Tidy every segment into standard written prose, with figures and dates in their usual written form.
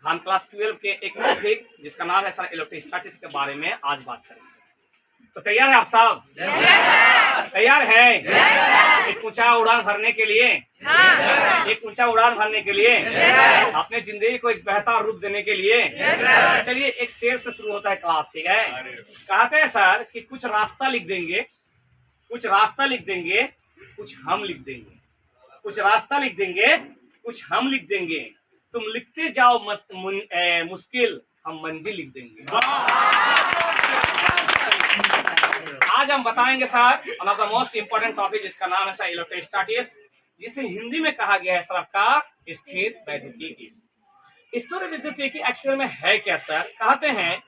हम क्लास 12 के एक टॉपिक जिसका नाम है सर इलेक्ट्रोस्टैटिक्स के बारे में आज बात करेंगे। तो तैयार है आप सब? तैयार हैं? एक ऊंचा उड़ान भरने के लिए, एक ऊंचा उड़ान भरने के लिए, अपने जिंदगी को एक बेहतर रूप देने के लिए। चलिए एक शेर से शुरू होता है क्लास, ठीक है? कहते हैं सर कि कुछ रास्ता लिख देंगे, कुछ रास्ता लिख देंगे, कुछ हम लिख देंगे, कुछ रास्ता लिख देंगे, कुछ हम लिख देंगे, तुम लिखते जाओ मुश्किल, हम मंजिल लिख देंगे। आज हम बताएंगे sir one of the most important topic जिसका नाम है सर इलेक्ट्रोस्टैटिक्स, जिसे हिंदी में कहा गया है सर आपका स्थिर वैद्युतिकी। स्थिर वैद्युतिकी एक्चुअल में है क्या सर? कहते हैं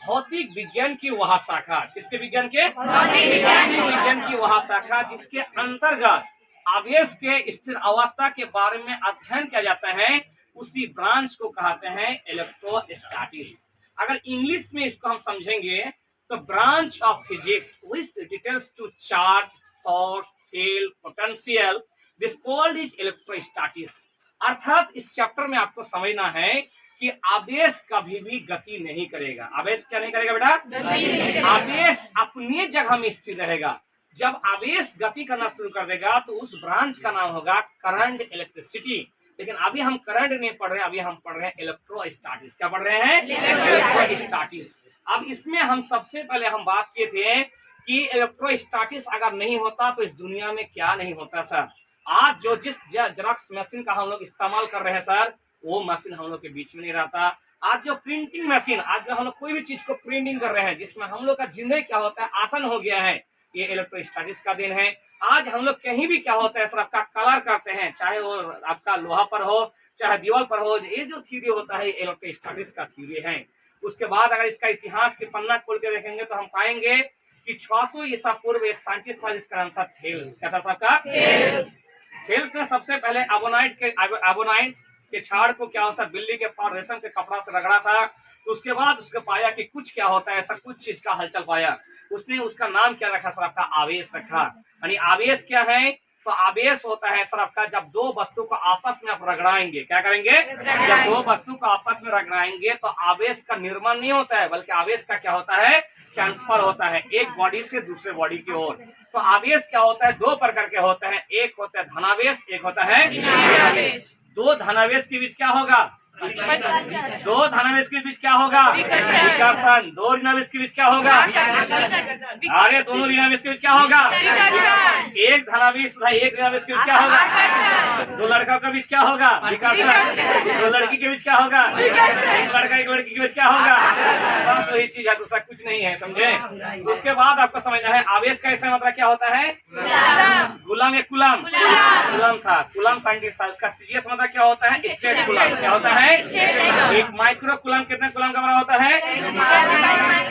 भौतिक विज्ञान की वह शाखा, किसके विज्ञान के? भौतिक विज्ञान की वह शाखा जिसके अंतर्गत आवेश के स्थिर अवस्था के बारे में अध्ययन किया जाता है, उसी ब्रांच को कहते हैं इलेक्ट्रोस्टैटिक्स। अगर इंग्लिश में इसको हम समझेंगे तो branch of physics which details to charge, force, field, potential, this called is electrostatics. अर्थात इस चैप्टर में आपको समझना है कि आवेश कभी भी गति नहीं करेगा। आवेश क्या नहीं करेगा बेटा? आवेश अपनी जगह में स्थिर रहेगा। जब आवेश गति करना शुरू कर देगा तो उस ब्रांच का नाम होगा करंट इलेक्ट्रिसिटी। लेकिन अभी हम करंट नहीं पढ़ रहे हैं, अभी हम पढ़ रहे हैं इलेक्ट्रोस्टैटिक्स। क्या पढ़ रहे हैं? इलेक्ट्रोस्टैटिक्स। अब इसमें हम सबसे पहले हम बात किए थे कि इलेक्ट्रोस्टैटिक्स अगर नहीं होता तो इस दुनिया में क्या नहीं होता सर। आज जो जिस जेरॉक्स मशीन का हम लोग इस्तेमाल कर रहे हैं सर, वो मशीन हम लोग के बीच में नहीं रहता। आज जो प्रिंटिंग मशीन, आज जो हम लोग कोई भी चीज को प्रिंटिंग कर रहे हैं जिसमें हम लोग का जिंदगी क्या होता है आसान हो गया है, ये इलेक्ट्रोस्टैटिक्स का दिन है। आज हम लोग कहीं भी क्या होता है सर आपका कलर करते हैं, चाहे वो आपका लोहा पर हो चाहे दीवार पर हो, ये जो थ्योरी होता है इलेक्ट्रोस्टैटिक्स का थ्योरी है। उसके बाद अगर इसका इतिहास के पन्ना खोल के देखेंगे तो हम पाएंगे कि 600 ईसा पूर्व एक साइंटिस्ट था जिसका नाम था थेल्स। कैसा सबका? थेल्स ने सबसे पहले एबोनाइट के छाड़ को क्या होता है बिल्ली के पार रेशम के कपड़ा से रगड़ा था। तो उसके बाद उसको पाया कि कुछ क्या होता है, ऐसा कुछ चीज का हलचल पाया। उसने उसका नाम क्या रखा सर आपका? आवेश रखा। यानी आवेश क्या है? तो आवेश होता है सर आपका जब दो वस्तु को आपस में आप रगड़ाएंगे। क्या करेंगे? जब दो वस्तु को आपस में रगड़ाएंगे तो आवेश का निर्माण नहीं होता है, बल्कि आवेश का क्या होता है? ट्रांसफर होता है एक बॉडी से दूसरे बॉडी की ओर। तो आवेश क्या होता है? दो प्रकार के होते हैं, एक होता है धनावेश, एक होता है ऋणावेश। दो धनावेश के बीच क्या होगा? दो धनावेश के बीच क्या होगा? विकर्षण। दो ऋणावेश के बीच क्या होगा? अरे दोनों ऋणावेश के बीच क्या होगा? एक धनावेश तथा एक ऋणावेश के बीच क्या होगा? दो लड़का के बीच क्या होगा? विकर्षण। दो लड़की के बीच क्या होगा? एक लड़का एक लड़की के बीच क्या होगा? बस वही चीज है, दूसरा कुछ नहीं है, समझे? उसके बाद आपको समझना है आवेश का ऐसा मतलब क्या होता है? गुलाम या कुलाम? कुलाम था, कुलाम साइंटिस्ट था। उसका सीरियस मतलब क्या होता है? स्टेट कुलाम। क्या होता है? एक माइक्रो कुलाम कितने कुलाम का बराबर होता है?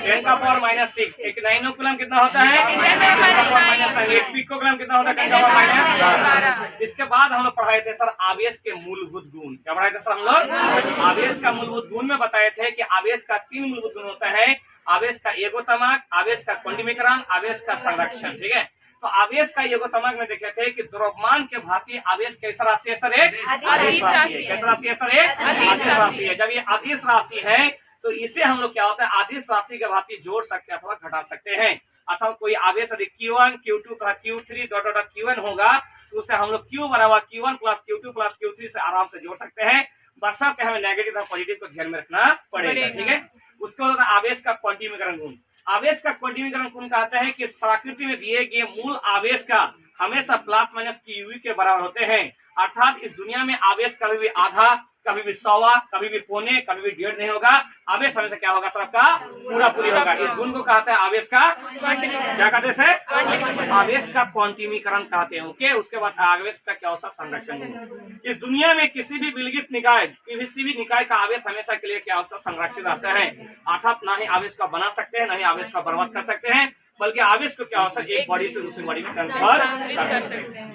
10⁻⁻⁶। एक नाइनो कुलाम कितना होता है? 10⁻⁻⁹। एक पिको कुलाम कितना होता है? 10⁻⁻⁻। इसके बाद हम लोग पढ़ाए थे सर आवेश के मूलभूत गुण। क्या पढ़ाए थे सर हम लोग? आवेश का मूलभूत गुण में बताए थे कि आवेश का 3 मूलभूत गुण होता है। आवेश का एगोतमक, आवेश का क्वांटिमीकरण, आवेश का संरक्षण। ठीक है? तो आवेश का एगोतमक में देखे थे कि द्रव्यमान के भांति आवेश कैसा राशि है सर? एक अदिश राशि है। कैसा राशि है सर? एक अदिश राशि है। जब ये अदिश राशि है तो इसे हम लोग क्या होता है अदिश राशि के भांति जोड़ सकते हैं अथवा घटा सकते हैं। अथवा कोई आवेश यदि Q1, Q2 तथा Q3 डॉट Qn होगा तो उसे हम लोग Q बराबर Q1 plus Q2 plus Q3 से आराम से जोड़ सकते हैं। बशर्ते हमें नेगेटिव और पॉजिटिव को ध्यान में रखना पड़ेगा। ठीक है? उसके बाद आवेश का क्वांटिमीकरण गुण। आवेश का क्वांटिमीकरण गुण कहते हैं कि इस प्रकृति में दिए गए मूल आवेश का हमेशा प्लस माइनस QV के बराबर होते हैं। अर्थात इस दुनिया में आवेश कभी भी आधा, कभी भी 100वां, कभी भी पौने, कभी भी 1.5 नहीं होगा। आवेश हमेशा क्या होगा सर आपका? पूरा पूरी होगा। इस गुण को कहते हैं आवेश का क्या कहते हैं? आवेश का क्वांटिमीकरण कहते हैं। ओके? उसके बाद आवेश का क्या होता है? संरक्षण। इस दुनिया में किसी भी विलगित निकाय, किसी भी निकाय का आवेश हमेशा के लिए क्या होता है? संरक्षित रहता है। अर्थात ना ही आवेश का बना सकते हैं, ना ही आवेश का बर्बाद कर सकते हैं, बल्कि आवेश को क्या होता है? एक बॉडी से दूसरी बॉडी में ट्रांसफर कर सकते हैं।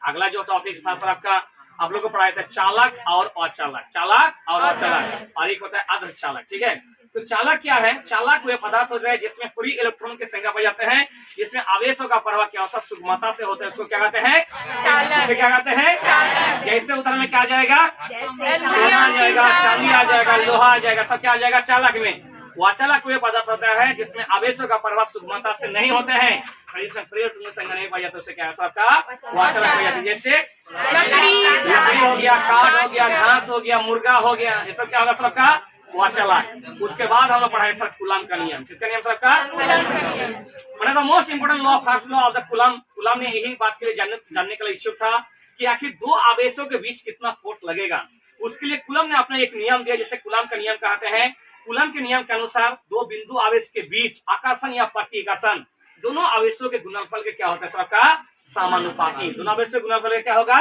अगला जो टॉपिक था सर आपका आप लोग को पढ़ाया था चालक और अचालक। चालक और अचालक, और एक होता है अर्धचालक। ठीक है? तो चालक क्या है? चालक वे पदार्थ होता है जिसमें फ्री इलेक्ट्रॉन के संख्या पाए जाते हैं, जिसमें आवेशों का प्रवाह क्या होता है सुगमता से होता है, उसको क्या कहते हैं? चालक। इसे क्या कहते हैं? जैसे उधर में क्या आ जाएगा? सोना आ जाएगा, चांदी आ जाएगा, लोहा आ जाएगा, सब क्या आ जाएगा चालक में। वाचालक वे पदार्थ होता है जिसमें आवेशों का प्रवाह सुगमता से नहीं होते हैं, जिसमें फ्री इलेक्ट्रॉन की संख्या नहीं पाई जाती, उसे क्या है सबका वाचालक हो जाती है। जैसे लकड़ी हो गया, काठ हो गया, घास हो गया, मुर्गा हो गया, ये सब क्या होगा सबका वाचालक। उसके बाद हम लोग पढ़ाए सर कूलम का नियम। किसका नियम सबका? One of the most important law, first law of the coulomb. Coulomb ने यही बात के लिए जानने के लिए इच्छुक था कि आखिर दो आवेशों के बीच कितना फोर्स लगेगा। उसके लिए कूलम ने अपना एक नियम दिया जिसे कूलम का नियम कहते हैं। कूलम के नियम के अनुसार दो बिंदु आवेश के बीच आकर्षण या प्रतिकर्षण दोनों आवेशों के गुणनफल के क्या होता है सबका समानुपाती। दोनों आवेशों के गुणनफल के क्या होगा?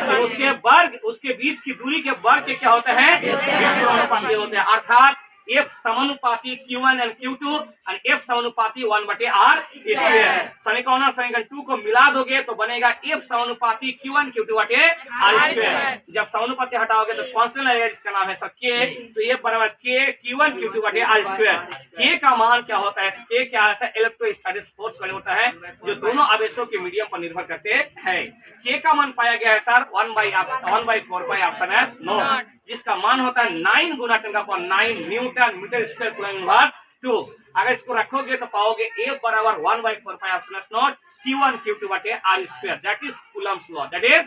तो उसके वर्ग, उसके बीच की दूरी के वर्ग के क्या होते हैं? समानुपाती होते हैं। अर्थात F समानुपाती Q1 एंड Q2 और F समानुपाती 1/r स्क्वायर। समीकरण समीकरण 2 को मिला दोगे तो बनेगा F समानुपाती Q1 Q2/r स्क्वायर। जब समानुपाती हटाओगे तो कांस्टेंट लगेगा जिसका नाम है सब K, तो F बराबर K Q1 Q2/r square. K का मान क्या होता है? K क्या है? इलेक्ट्रोस्टैटिक फोर्स बने होता है जो दोनों आवेशों के मीडियम पर निर्भर करते हैं। K का मान पाया गया है सर 1/4 ऑप्शन है नो, जिसका मान होता है 9 गुना 10⁹ newton metre square coulomb inverse 2। अगर इसको रखोगे तो पाओगे F बराबर 1/4 epsilon naught Q1 Q2/r square. That is Coulomb's law. That is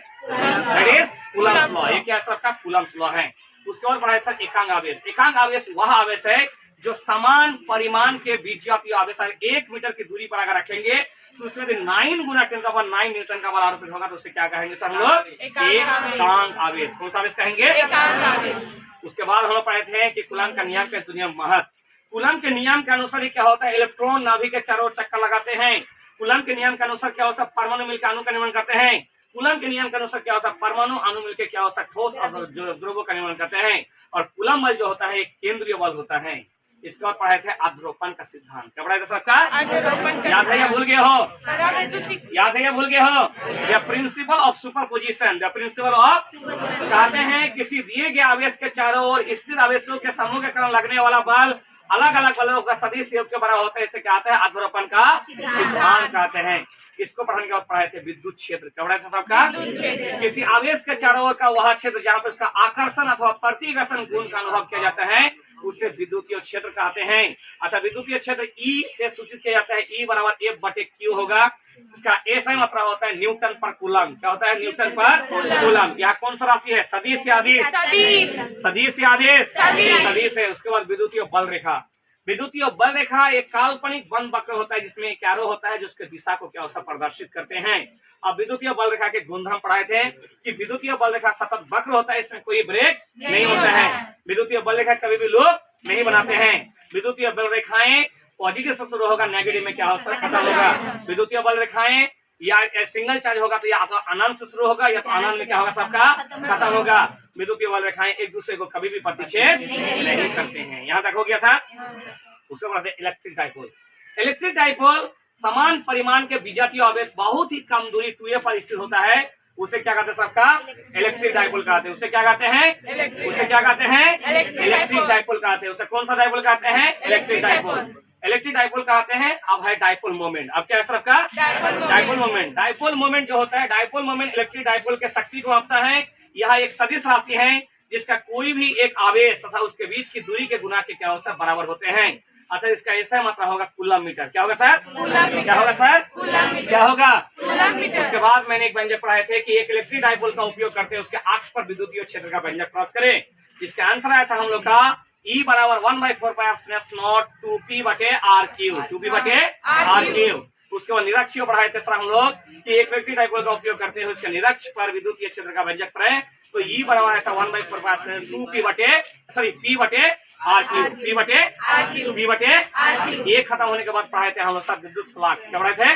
Coulomb's law. ये क्या सबका कूलम्स लॉ है। उसके बाद पढ़ाए सर एकांक आवेश। एकांक आवेश वह आवेश है जो समान परिमाण के बीजगणितीय आवेश 1 मीटर की दूरी पर अगर रखेंगे तो उसमें 9 गुना 10⁹ न्यूटन का बल आरोपित होगा तो उसे क्या कहेंगे सर हम लोग? एकांक आवेश। कौन सा आवेश कहेंगे? एकांक आवेश। उसके बाद हम लोग पढ़े थे कि कूलम का नियम के दुनिया महत्व। कूलम के नियम के अनुसार क्या होता है? इलेक्ट्रॉन नाभि के चारों ओर चक्कर लगाते हैं। कूलम के नियम के अनुसार क्या होता है? परमाणु मिलकर अणु का निर्माण करते हैं। कूलम के नियम के अनुसार क्या होता है? परमाणु अणु मिलकर क्या होता है? ठोस और द्रव्यों का निर्माण करते हैं। और कूलम बल जो होता है एक केंद्रीय बल होता है। इसके बाद पढ़ाए थे अध्रुवपन का सिद्धांत। क्या पढ़ाया था सबका? याद है या भूल गए हो? याद है या भूल गए हो? The principle of superposition. The principle of कहते हैं किसी दिए गए आवेश के चारों ओर स्थिर आवेशों के समूह के कारण लगने वाला बल अलग अलग बलों का सदिश योग के बराबर होता है। इसे कहते हैं अध्रुवपन का सिद्धांत कहते हैं। इसको पढ़ने के बाद पढ़ाए थे विद्युत क्षेत्र। क्या पढ़ाया था सबका? किसी आवेश के चारों ओर का वह क्षेत्र जहाँ पे उसका आकर्षण अथवा प्रतिकर्षण गुण का अनुभव किया जाता है उसे विद्युतीय क्षेत्र कहते हैं। अतः विद्युतीय क्षेत्र E से सूचित किया जाता है। E बराबर F/Q होगा। इसका ऐसा मात्रा होता है न्यूटन पर कूलम। क्या होता है? न्यूटन पर कूलम। यहाँ कौन सा राशि है? सदिश या आदिश? सदिश या आदिश? सदिश है। उसके बाद विद्युतीय बल रेखा। विद्युतीय बल रेखा एक काल्पनिक बंद वक्र होता है जिसमें एक एरो होता है जो उसके दिशा को क्या होता प्रदर्शित करते हैं। अब विद्युतीय बल रेखा के गुणधर्म पढ़ाए थे कि विद्युतीय बल रेखा सतत वक्र होता है, इसमें कोई ब्रेक नहीं होता है। विद्युतीय बल रेखा कभी भी लोग नहीं बनाते हैं। विद्युतीय बल रेखाएं पॉजिटिव से शुरू होगा, नेगेटिव में क्या होगा? खत्म होगा। विद्युतीय बल रेखाएं या सिंगल चार्ज होगा तो या तो अनंत से शुरू होगा या तो अनंत में क्या होगा? सबका खत्म होगा। विद्युतीय बल रेखाएं एक दूसरे को कभी भी प्रतिच्छेद नहीं करते हैं। यहाँ तक हो गया था। उसके बाद इलेक्ट्रिक डाइपोल। इलेक्ट्रिक डाइपोल समान परिमाण के विजातीय आवेश बहुत ही कम दूरी 2a पर स्थित होता है। उसे क्या कहते हैं? सबका इलेक्ट्रिक डाइपोल कहते हैं। उसे क्या कहते हैं? उसे क्या कहते हैं? इलेक्ट्रिक डाइपोल कहते हैं। उसे कौन सा डाइपोल कहते हैं? Electric dipole. इलेक्ट्रिक डाइपोल कहते हैं। अब है डाइपोल मोमेंट। अब क्या है सबका? Dipole moment. डाइपोल मोमेंट जो होता है, डाइपोल मोमेंट इलेक्ट्रिक डाइपोल के शक्ति को मापता है। यह एक सदिश राशि है जिसका कोई भी एक आवेश तथा उसके बीच की दूरी के गुना के क्या होता है? बराबर होते हैं। अतः इसका ऐसा मात्रा होगा कूलम मीटर। क्या होगा सर? क्या होगा सर? क्या होगा? उसके बाद मैंने एक व्यंजक पढ़ाए थे कि एक इलेक्ट्रिक डाइपोल का उपयोग करते हैं उसके अक्ष पर विद्युतीय क्षेत्र का व्यंजक प्राप्त करें। इसका आंसर आया था हम लोग का E बराबर 1/4 2p/r3। 2p/r3। उसके बाद निरक्षीय पढ़ाए थे सर हम लोग कि एक इलेक्ट्रिक डाइपोल का उपयोग करते हैं उसके निरक्ष पर विद्युतीय क्षेत्र का व्यंजक पढ़े तो E बराबर आया था 1/4 p/r3। ये खत्म होने के बाद पढ़ाए थे हम लोग सब विद्युत फ्लक्स। क्या पढ़ाए थे?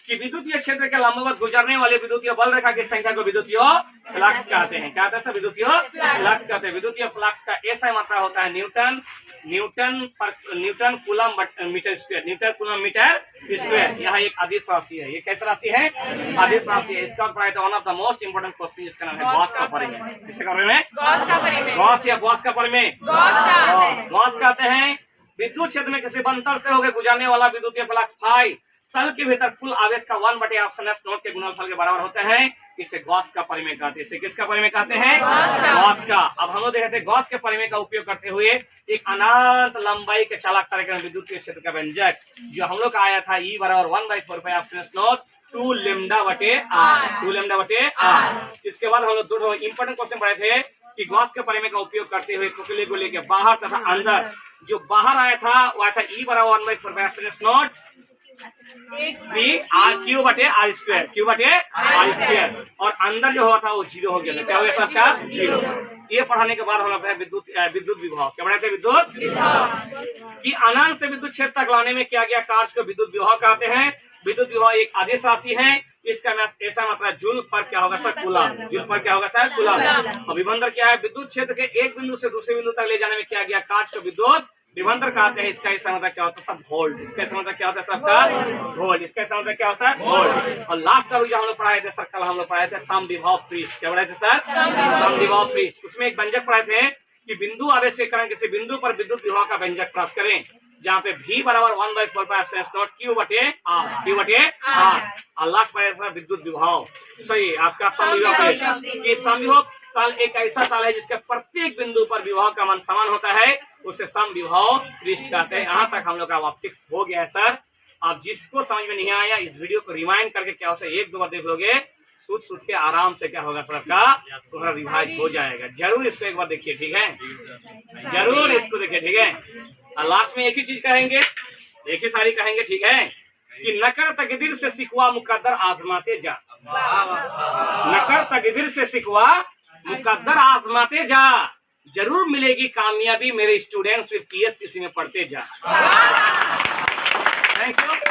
कि विद्युतीय क्षेत्र के लंबवत गुजरने वाले विद्युतीय बल रेखा की संख्या को विद्युतीय फ्लक्स कहते हैं। क्या कहते हैं? विद्युतीय फ्लक्स कहते हैं। विद्युतीय फ्लक्स का ऐसा मात्रा होता है newton newton coulomb metre square, newton coulomb metre square. यह एक अदिश राशि है। ये कैसी राशि है? अदिश राशि है। इसका पढ़ाई one of the most important question, जिसका नाम है गॉस का परिमेय। किसके बारे में? गॉस या गॉस का परिमेय। गॉस कहते हैं विद्युत क्षेत्र में किसी बंतर से होकर गुजरने वाला विद्युतीय फ्लक्स फाई तल के भीतर कुल आवेश का 1/ऑप्शन नोट के गुणनफल के बराबर होते हैं। इसे गॉस का परिमेय कहते हैं। इसे किसका परिमेय कहते हैं? गॉस का। अब हम लोग देखते हैं गॉस के परिमेय का उपयोग करते हुए एक अनंत लंबाई के चालक तरंग विद्युतीय क्षेत्र का व्यंजक जो हम लोग का आया था E बराबर 1/4 नोट 2 लैम्डा बटे r। इसके बाद हम लोग दो इंपोर्टेंट क्वेश्चन पढ़े थे कि गॉस के परिमेय का उपयोग करते हुए टुकड़े को लेकर बाहर तथा अंदर, जो बाहर आया था वो आया था E बराबर 1/4 नोट क्यू बटे आर स्क्वायर, और अंदर जो हुआ था वो 0 हो गया। क्या हो गया सबका? 0। ये पढ़ाने के बाद हम लोग विद्युत विभव। क्या पढ़ाते? विद्युत कि अनंत से विद्युत क्षेत्र तक लाने में किया गया कार्य को विद्युत विभव कहते हैं। विद्युत विभव एक आदेश राशि है। इसका ऐसा मतलब जूल पर क्या होगा सर? कूलम। जूल पर क्या होगा सर? कूलम। और विभवांतर क्या है? विद्युत क्षेत्र के एक बिंदु से दूसरे बिंदु तक ले जाने में किया गया कार्य को विद्युत विभवांतर कहते हैं। इसका ऐसा मतलब क्या होता है? सब वोल्ट। इसका ऐसा मतलब क्या होता है? सबका वोल्ट। इसका ऐसा मतलब क्या होता है? वोल्ट। और लास्ट जो हम लोग पढ़ाए थे सर, कल हम लोग पढ़ाए थे समविभव पृष्ठ। क्या पढ़ाए थे सर? समविभव पृष्ठ। उसमें एक व्यंजक पढ़ाए थे कि बिंदु आवेश के कारण किसी बिंदु पर विद्युत विभव का व्यंजक प्राप्त करें, जहाँ पे V बराबर 1/4 क्यू बटे आर। और लास्ट पढ़ाए सर विद्युत विभव। सही आपका समविभव तल एक ऐसा तल है जिसके प्रत्येक बिंदु पर विभव का मान समान होता है, उसे समविभव पृष्ठ कहते हैं। यहाँ तक हम लोग का ऑप्टिक्स हो गया है सर। आप जिसको समझ में नहीं आया इस वीडियो को रिवाइंड करके क्या हो एक दो बार देख लोगे, सूझ के आराम से क्या होगा सर आपका थोड़ा रिवाइज हो जाएगा। जरूर इसको एक बार देखिए, ठीक है? जरूर इसको देखिए, ठीक है? और लास्ट में एक ही चीज कहेंगे, एक ही सारी कहेंगे, ठीक है? कि नकर तकदीर से सिकवा मुकद्दर आजमाते जा। नकर तकदीर से सिकवा मुकद्दर आजमाते जा, जरूर मिलेगी कामयाबी मेरे स्टूडेंट सिर्फ TSTC में पढ़ते जा। Thank you.